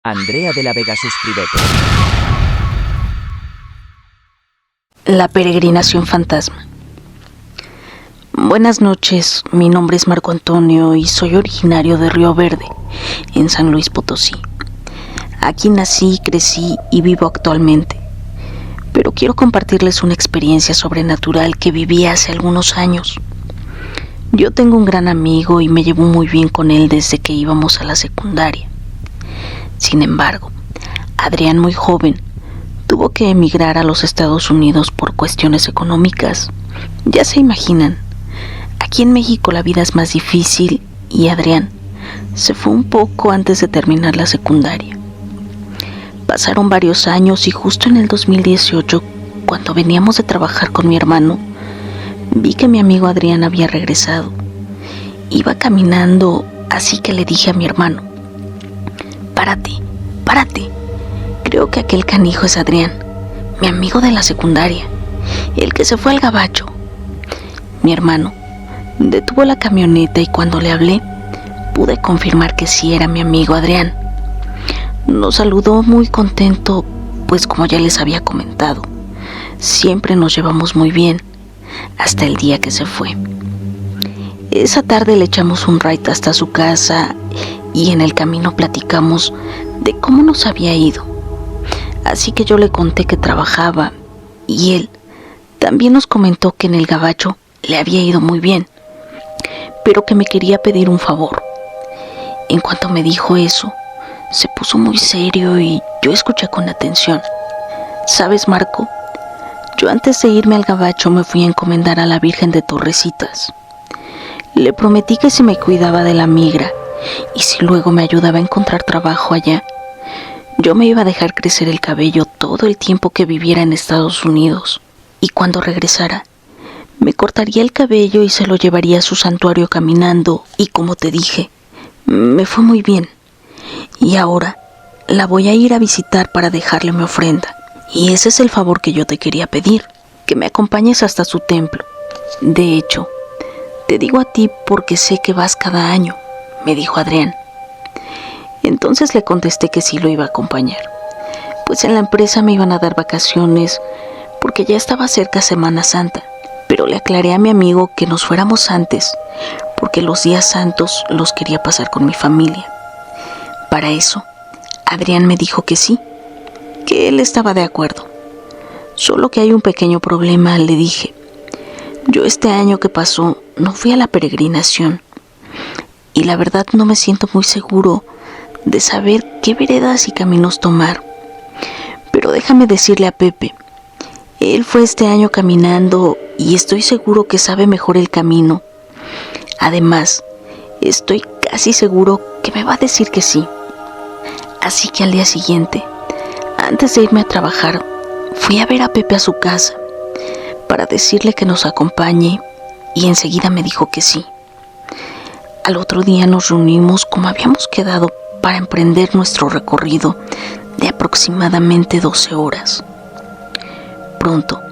Andrea de la Vega, suscríbete. La peregrinación fantasma. Buenas noches, mi nombre es Marco Antonio y soy originario de Río Verde, en San Luis Potosí. Aquí nací, crecí y vivo actualmente, pero quiero compartirles una experiencia sobrenatural que viví hace algunos años. Yo tengo un gran amigo y me llevo muy bien con él desde que íbamos a la secundaria. Sin embargo, Adrián, muy joven, tuvo que emigrar a los Estados Unidos por cuestiones económicas. Ya se imaginan, aquí en México la vida es más difícil y Adrián se fue un poco antes de terminar la secundaria. Pasaron varios años y justo en el 2018, cuando veníamos de trabajar con mi hermano, vi que mi amigo Adrián había regresado. Iba caminando, así que le dije a mi hermano: Párate. Creo que aquel canijo es Adrián, mi amigo de la secundaria, el que se fue al gabacho. Mi hermano detuvo la camioneta y cuando le hablé, pude confirmar que sí era mi amigo Adrián. Nos saludó muy contento, pues como ya les había comentado, siempre nos llevamos muy bien, hasta el día que se fue. Esa tarde le echamos un ride hasta su casa y en el camino platicamos de cómo nos había ido. Así que yo le conté que trabajaba y él también nos comentó que en el gabacho le había ido muy bien, pero que me quería pedir un favor. En cuanto me dijo eso, se puso muy serio y yo escuché con atención. ¿Sabes, Marco? Yo antes de irme al gabacho me fui a encomendar a la Virgen de Torrecitas. Le prometí que si me cuidaba de la migra y si luego me ayudaba a encontrar trabajo allá, yo me iba a dejar crecer el cabello todo el tiempo que viviera en Estados Unidos. Y cuando regresara, me cortaría el cabello y se lo llevaría a su santuario caminando. Y como te dije, me fue muy bien. Y ahora la voy a ir a visitar para dejarle mi ofrenda. Y ese es el favor que yo te quería pedir, que me acompañes hasta su templo. De hecho, te digo a ti porque sé que vas cada año, me dijo Adrián. Entonces le contesté que sí lo iba a acompañar, pues en la empresa me iban a dar vacaciones porque ya estaba cerca Semana Santa, pero le aclaré a mi amigo que nos fuéramos antes porque los días santos los quería pasar con mi familia. Para eso, Adrián me dijo que sí, que él estaba de acuerdo. Solo que hay un pequeño problema, le dije. Yo este año que pasó no fui a la peregrinación y la verdad no me siento muy seguro de saber qué veredas y caminos tomar. Pero déjame decirle a Pepe, él fue este año caminando y estoy seguro que sabe mejor el camino. Además, estoy casi seguro que me va a decir que sí. Así que al día siguiente, antes de irme a trabajar, fui a ver a Pepe a su casa para decirle que nos acompañe y enseguida me dijo que sí. Al otro día nos reunimos como habíamos quedado para emprender nuestro recorrido de aproximadamente 12 horas. Pronto,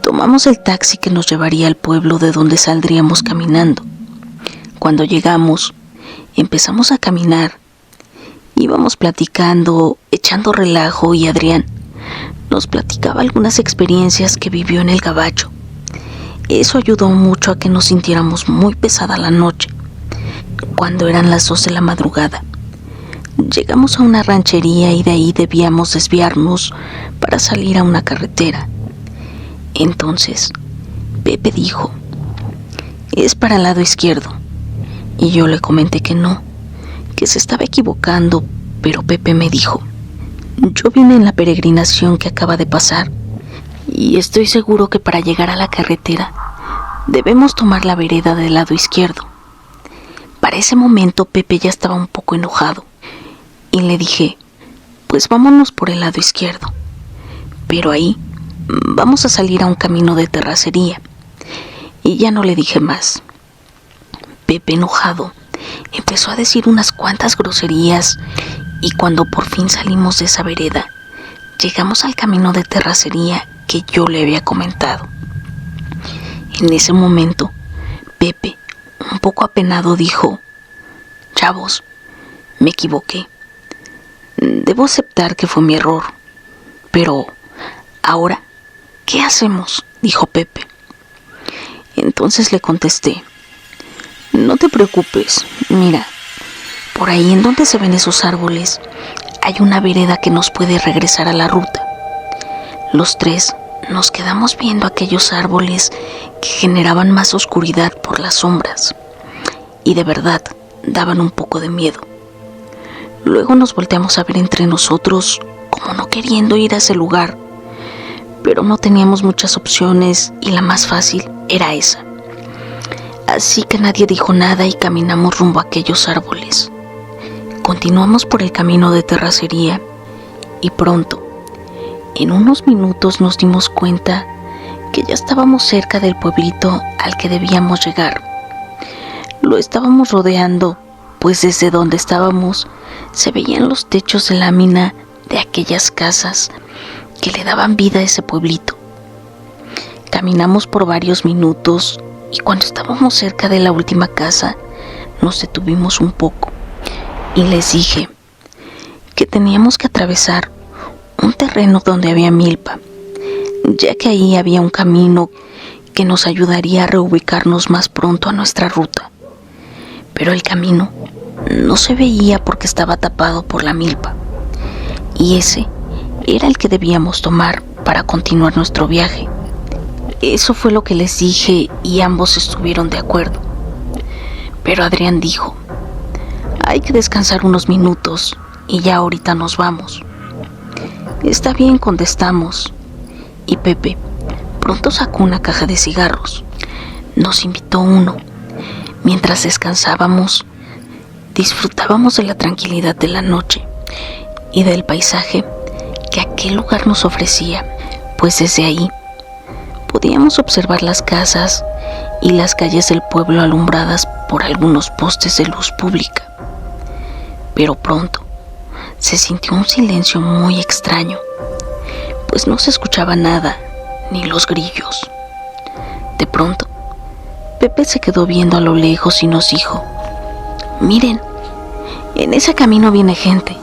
tomamos el taxi que nos llevaría al pueblo de donde saldríamos caminando. Cuando llegamos, empezamos a caminar. Íbamos platicando, echando relajo y Adrián nos platicaba algunas experiencias que vivió en el gabacho. Eso ayudó mucho a que nos sintiéramos muy pesada la noche. Cuando eran las 2 de la madrugada, llegamos a una ranchería y de ahí debíamos desviarnos para salir a una carretera. Entonces, Pepe dijo: es para el lado izquierdo. Y yo le comenté que no, que se estaba equivocando, pero Pepe me dijo: yo vine en la peregrinación que acaba de pasar y estoy seguro que para llegar a la carretera debemos tomar la vereda del lado izquierdo. Para ese momento Pepe ya estaba un poco enojado y le dije: pues vámonos por el lado izquierdo, pero ahí vamos a salir a un camino de terracería. Y ya no le dije más. Pepe, enojado, empezó a decir unas cuantas groserías y cuando por fin salimos de esa vereda, llegamos al camino de terracería que yo le había comentado. En ese momento, Pepe, un poco apenado, dijo: chavos, me equivoqué. Debo aceptar que fue mi error. Pero, ¿ahora qué hacemos?, dijo Pepe. Entonces le contesté: no te preocupes, mira, por ahí en donde se ven esos árboles hay una vereda que nos puede regresar a la ruta. Los tres nos quedamos viendo aquellos árboles que generaban más oscuridad por las sombras y de verdad daban un poco de miedo. Luego nos volteamos a ver entre nosotros como no queriendo ir a ese lugar, pero no teníamos muchas opciones y la más fácil era esa. Así que nadie dijo nada y caminamos rumbo a aquellos árboles. Continuamos por el camino de terracería y pronto, en unos minutos, nos dimos cuenta que ya estábamos cerca del pueblito al que debíamos llegar. Lo estábamos rodeando, pues desde donde estábamos se veían los techos de lámina de aquellas casas que le daban vida a ese pueblito. Caminamos por varios minutos y cuando estábamos cerca de la última casa nos detuvimos un poco y les dije que teníamos que atravesar un terreno donde había milpa, ya que ahí había un camino que nos ayudaría a reubicarnos más pronto a nuestra ruta. Pero el camino no se veía porque estaba tapado por la milpa, y ese era el que debíamos tomar para continuar nuestro viaje. Eso fue lo que les dije y ambos estuvieron de acuerdo. Pero Adrián dijo: hay que descansar unos minutos y ya ahorita nos vamos. Está bien, contestamos, y Pepe pronto sacó una caja de cigarros. Nos invitó uno. Mientras descansábamos, disfrutábamos de la tranquilidad de la noche y del paisaje que aquel lugar nos ofrecía, pues desde ahí podíamos observar las casas y las calles del pueblo alumbradas por algunos postes de luz pública. Pero pronto se sintió un silencio muy extraño, pues no se escuchaba nada, ni los grillos. De pronto, Pepe se quedó viendo a lo lejos y nos dijo: miren, en ese camino viene gente.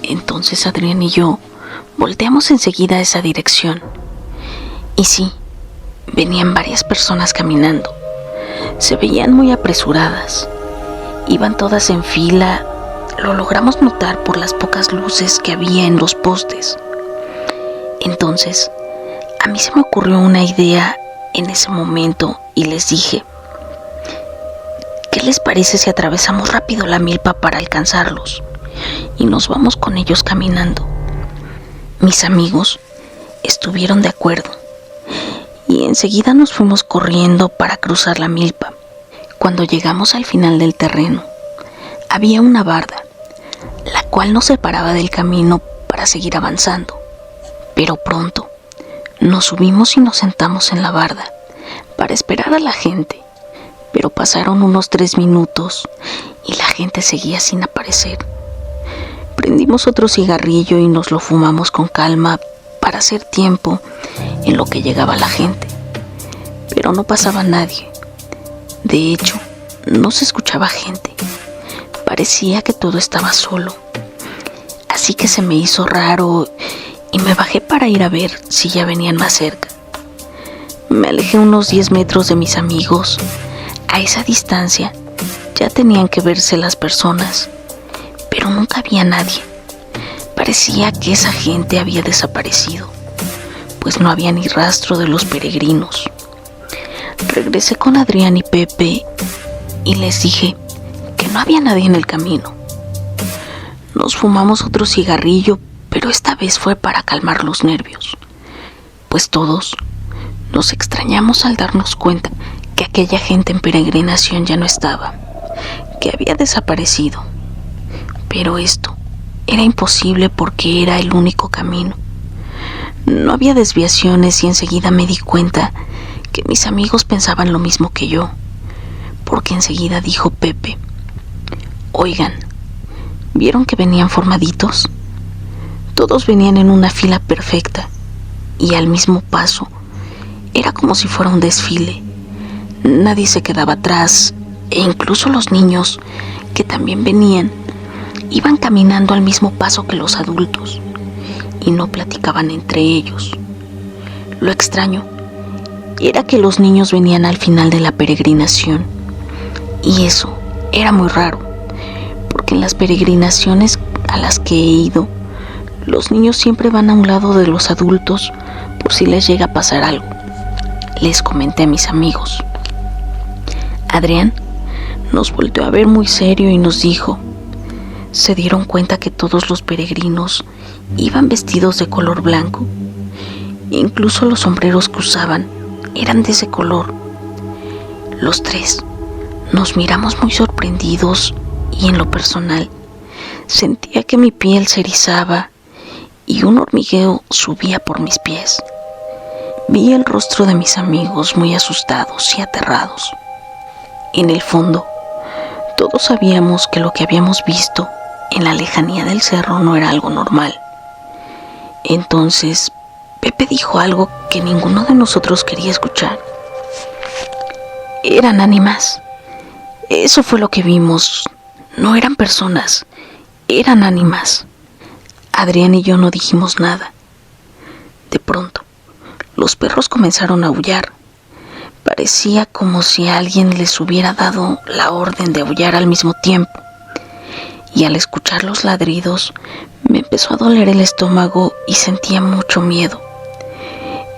Entonces Adrián y yo volteamos enseguida a esa dirección. Y sí, venían varias personas caminando. Se veían muy apresuradas. Iban todas en fila. Lo logramos notar por las pocas luces que había en los postes. Entonces, a mí se me ocurrió una idea en ese momento y les dije: ¿qué les parece si atravesamos rápido la milpa para alcanzarlos y nos vamos con ellos caminando? Mis amigos estuvieron de acuerdo y enseguida nos fuimos corriendo para cruzar la milpa. Cuando llegamos al final del terreno, había una barda, la cual nos separaba del camino para seguir avanzando. Pero pronto nos subimos y nos sentamos en la barda para esperar a la gente. Pero pasaron unos 3 minutos y la gente seguía sin aparecer. Prendimos otro cigarrillo y nos lo fumamos con calma para hacer tiempo en lo que llegaba la gente. Pero no pasaba nadie. De hecho, no se escuchaba gente. Parecía que todo estaba solo. Así que se me hizo raro y me bajé para ir a ver si ya venían más cerca. Me alejé unos 10 metros de mis amigos. A esa distancia ya tenían que verse las personas, pero nunca había nadie. Parecía que esa gente había desaparecido, pues no había ni rastro de los peregrinos. Regresé con Adrián y Pepe y les dije que no había nadie en el camino. Nos fumamos otro cigarrillo, pero esta vez fue para calmar los nervios, pues todos nos extrañamos al darnos cuenta que aquella gente en peregrinación ya no estaba, que había desaparecido. Pero esto era imposible porque era el único camino. No había desviaciones y enseguida me di cuenta que mis amigos pensaban lo mismo que yo, porque enseguida dijo Pepe: oigan, ¿vieron que venían formaditos? Todos venían en una fila perfecta y al mismo paso. Era como si fuera un desfile. Nadie se quedaba atrás e incluso los niños, que también venían, iban caminando al mismo paso que los adultos y no platicaban entre ellos. Lo extraño era que los niños venían al final de la peregrinación, y eso era muy raro, porque en las peregrinaciones a las que he ido, los niños siempre van a un lado de los adultos por si les llega a pasar algo. Les comenté a mis amigos. Adrián nos volteó a ver muy serio y nos dijo: ¿se dieron cuenta que todos los peregrinos iban vestidos de color blanco? Incluso los sombreros que usaban eran de ese color. Los tres nos miramos muy sorprendidos y en lo personal sentía que mi piel se erizaba y un hormigueo subía por mis pies. Vi el rostro de mis amigos muy asustados y aterrados. En el fondo, todos sabíamos que lo que habíamos visto en la lejanía del cerro no era algo normal. Entonces, Pepe dijo algo que ninguno de nosotros quería escuchar. Eran ánimas. Eso fue lo que vimos. No eran personas, eran ánimas. Adrián y yo no dijimos nada. De pronto, los perros comenzaron a aullar. Parecía como si alguien les hubiera dado la orden de aullar al mismo tiempo. Y al escuchar los ladridos, me empezó a doler el estómago y sentía mucho miedo.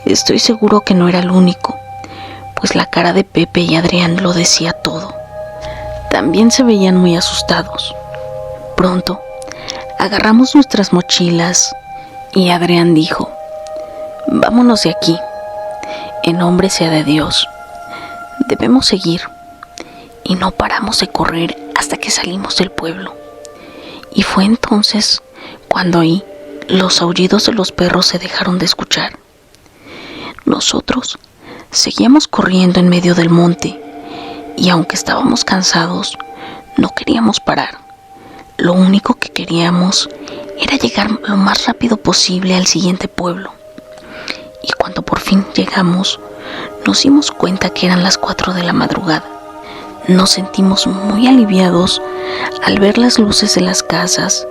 Estoy seguro que no era el único, pues la cara de Pepe y Adrián lo decía todo. También se veían muy asustados. Pronto, agarramos nuestras mochilas y Adrián dijo: vámonos de aquí. En nombre sea de Dios. Debemos seguir. Y no paramos de correr hasta que salimos del pueblo. Y fue entonces cuando oí los aullidos de los perros se dejaron de escuchar. Nosotros seguíamos corriendo en medio del monte y aunque estábamos cansados, no queríamos parar. Lo único que queríamos era llegar lo más rápido posible al siguiente pueblo. Y cuando por fin llegamos, nos dimos cuenta que eran las 4 de la madrugada. Nos sentimos muy aliviados al ver las luces de las casas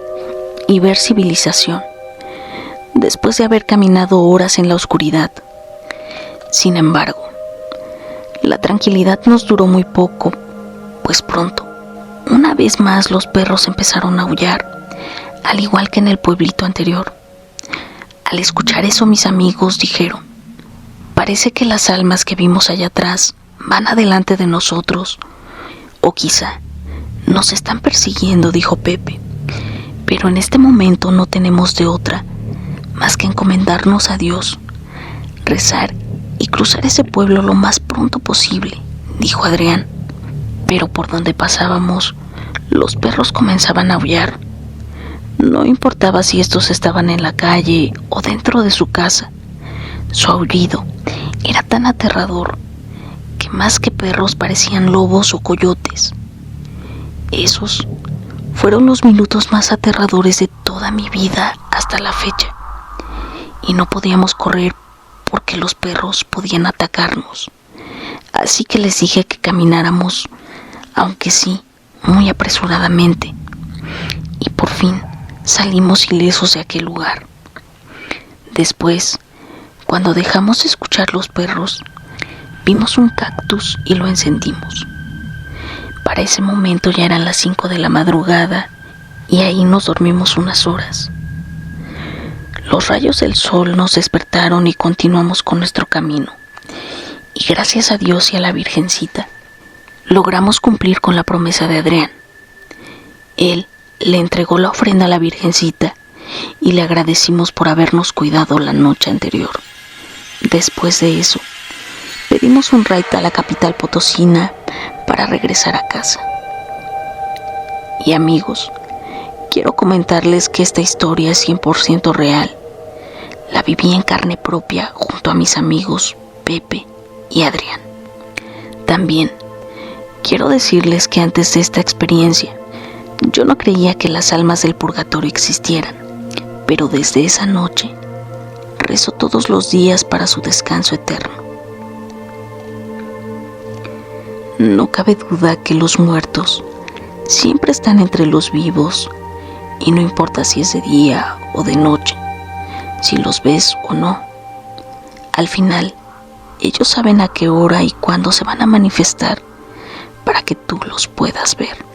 y ver civilización, después de haber caminado horas en la oscuridad. Sin embargo, la tranquilidad nos duró muy poco, pues pronto, una vez más los perros empezaron a aullar, al igual que en el pueblito anterior. Al escuchar eso, mis amigos dijeron: parece que las almas que vimos allá atrás van adelante de nosotros, o quizá nos están persiguiendo, dijo Pepe. Pero en este momento no tenemos de otra más que encomendarnos a Dios, rezar y cruzar ese pueblo lo más pronto posible, dijo Adrián. Pero por donde pasábamos, los perros comenzaban a aullar. No importaba si estos estaban en la calle o dentro de su casa. Su aullido era tan aterrador que más que perros parecían lobos o coyotes. Esos fueron los minutos más aterradores de toda mi vida hasta la fecha. Y no podíamos correr porque los perros podían atacarnos. Así que les dije que camináramos, aunque sí, muy apresuradamente. Y por fin salimos ilesos de aquel lugar. Después, cuando dejamos de escuchar los perros, vimos un cactus y lo encendimos. Para ese momento ya eran las 5 de la madrugada y ahí nos dormimos unas horas. Los rayos del sol nos despertaron y continuamos con nuestro camino. Y gracias a Dios y a la Virgencita, logramos cumplir con la promesa de Adrián. Él le entregó la ofrenda a la Virgencita y le agradecimos por habernos cuidado la noche anterior. Después de eso, pedimos un ride a la capital potosina para regresar a casa. Y amigos, quiero comentarles que esta historia es 100% real. La viví en carne propia junto a mis amigos Pepe y Adrián. También quiero decirles que antes de esta experiencia, yo no creía que las almas del purgatorio existieran, pero desde esa noche rezo todos los días para su descanso eterno. No cabe duda que los muertos siempre están entre los vivos Y no importa si es de día o de noche, si los ves o no. Al final, ellos saben a qué hora y cuándo se van a manifestar para que tú los puedas ver.